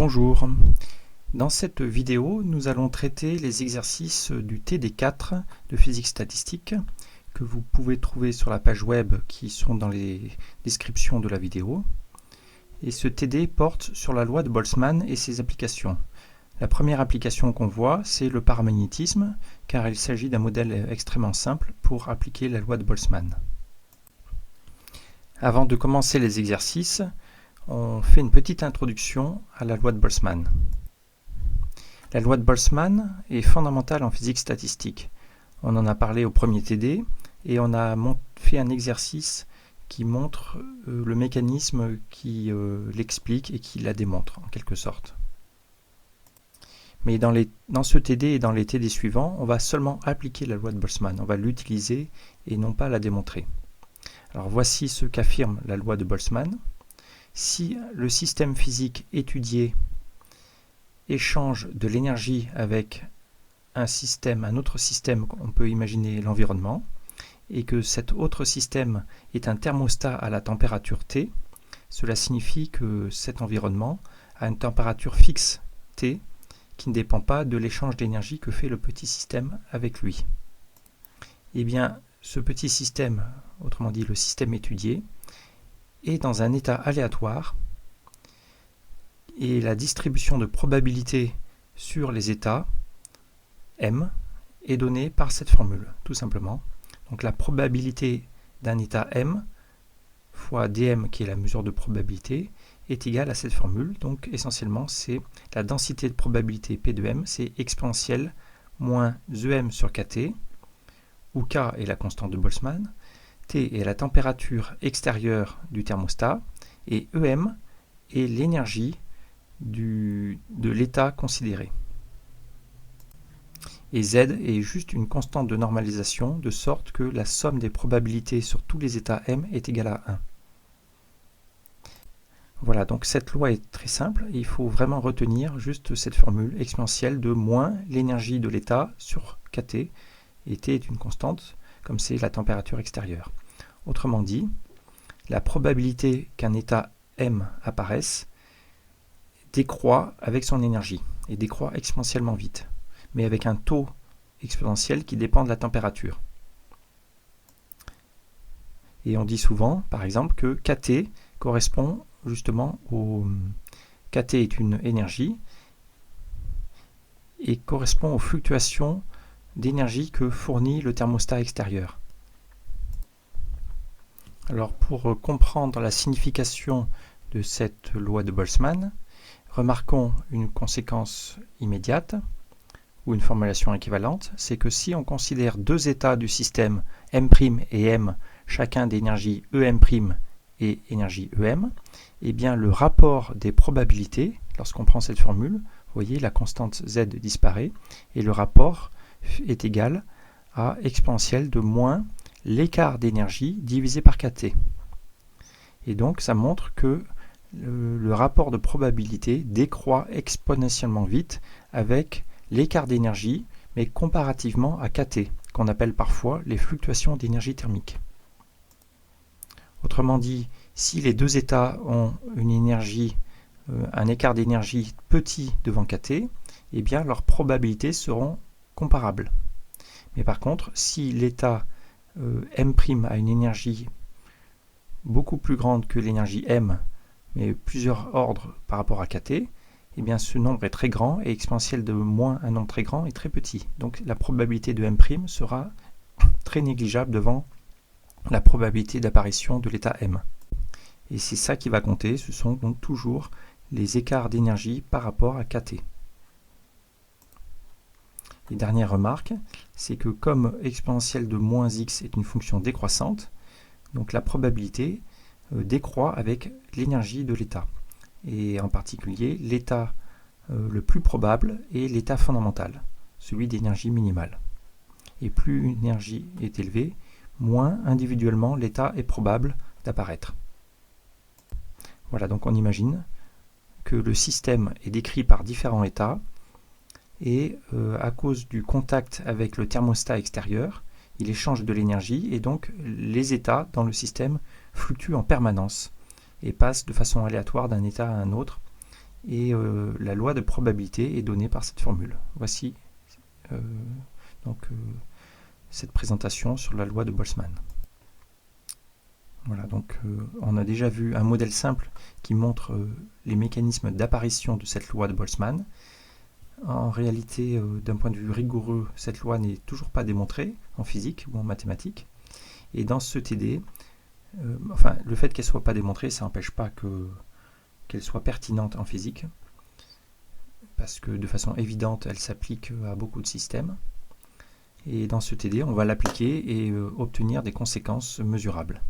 Bonjour, dans cette vidéo nous allons traiter les exercices du TD4 de physique statistique que vous pouvez trouver sur la page web qui sont dans les descriptions de la vidéo. Et ce TD porte sur la loi de Boltzmann et ses applications. La première application qu'on voit, c'est le paramagnétisme, car il s'agit d'un modèle extrêmement simple pour appliquer la loi de Boltzmann. Avant de commencer les exercices, on fait une petite introduction à la loi de Boltzmann. La loi de Boltzmann est fondamentale en physique statistique. On en a parlé au premier TD et on a fait un exercice qui montre le mécanisme qui l'explique et qui la démontre en quelque sorte. Mais dans ce TD et dans les TD suivants, on va seulement appliquer la loi de Boltzmann. On va l'utiliser et non pas la démontrer. Alors voici ce qu'affirme la loi de Boltzmann. Si le système physique étudié échange de l'énergie avec un autre système, on peut imaginer l'environnement, et que cet autre système est un thermostat à la température T, cela signifie que cet environnement a une température fixe T qui ne dépend pas de l'échange d'énergie que fait le petit système avec lui. Eh bien, ce petit système, autrement dit le système étudié, est dans un état aléatoire et la distribution de probabilité sur les états M est donnée par cette formule, tout simplement. Donc la probabilité d'un état M fois dm, qui est la mesure de probabilité, est égale à cette formule. Donc essentiellement, c'est la densité de probabilité P de M, c'est exponentielle moins EM sur KT, où K est la constante de Boltzmann, T est la température extérieure du thermostat et EM est l'énergie de l'état considéré. Et Z est juste une constante de normalisation de sorte que la somme des probabilités sur tous les états M est égale à 1. Voilà, donc cette loi est très simple. Il faut vraiment retenir juste cette formule exponentielle de moins l'énergie de l'état sur KT. Et T est une constante, comme c'est la température extérieure. Autrement dit, la probabilité qu'un état M apparaisse décroît avec son énergie et décroît exponentiellement vite, mais avec un taux exponentiel qui dépend de la température. Et on dit souvent, par exemple, que KT correspond justement au... KT est une énergie et correspond aux fluctuations d'énergie que fournit le thermostat extérieur. Alors pour comprendre la signification de cette loi de Boltzmann, remarquons une conséquence immédiate ou une formulation équivalente, c'est que si on considère deux états du système M' et M, chacun d'énergie EM' et énergie EM, eh bien le rapport des probabilités, lorsqu'on prend cette formule, vous voyez la constante Z disparaît et le rapport est égal à exponentielle de moins l'écart d'énergie divisé par KT. Et donc ça montre que le rapport de probabilité décroît exponentiellement vite avec l'écart d'énergie, mais comparativement à KT, qu'on appelle parfois les fluctuations d'énergie thermique. Autrement dit, si les deux états ont une énergie, un écart d'énergie petit devant KT, eh bien leurs probabilités seront comparables. Mais par contre, si l'état M' a une énergie beaucoup plus grande que l'énergie M, mais plusieurs ordres par rapport à KT, eh bien ce nombre est très grand et exponentielle de moins un nombre très grand est très petit. Donc la probabilité de M' sera très négligeable devant la probabilité d'apparition de l'état M. Et c'est ça qui va compter, ce sont donc toujours les écarts d'énergie par rapport à KT. Et dernière remarque, c'est que comme exponentielle de moins x est une fonction décroissante, donc la probabilité décroît avec l'énergie de l'état. Et en particulier, l'état le plus probable est l'état fondamental, celui d'énergie minimale. Et plus une énergie est élevée, moins individuellement l'état est probable d'apparaître. Voilà, donc on imagine que le système est décrit par différents états, et à cause du contact avec le thermostat extérieur, il échange de l'énergie et donc les états dans le système fluctuent en permanence et passent de façon aléatoire d'un état à un autre et la loi de probabilité est donnée par cette formule. Voici cette présentation sur la loi de Boltzmann. Voilà, donc on a déjà vu un modèle simple qui montre les mécanismes d'apparition de cette loi de Boltzmann. En réalité, d'un point de vue rigoureux, cette loi n'est toujours pas démontrée en physique ou en mathématiques. Et dans ce TD, le fait qu'elle ne soit pas démontrée, ça n'empêche pas qu'elle soit pertinente en physique, parce que de façon évidente, elle s'applique à beaucoup de systèmes. Et dans ce TD, on va l'appliquer et obtenir des conséquences mesurables.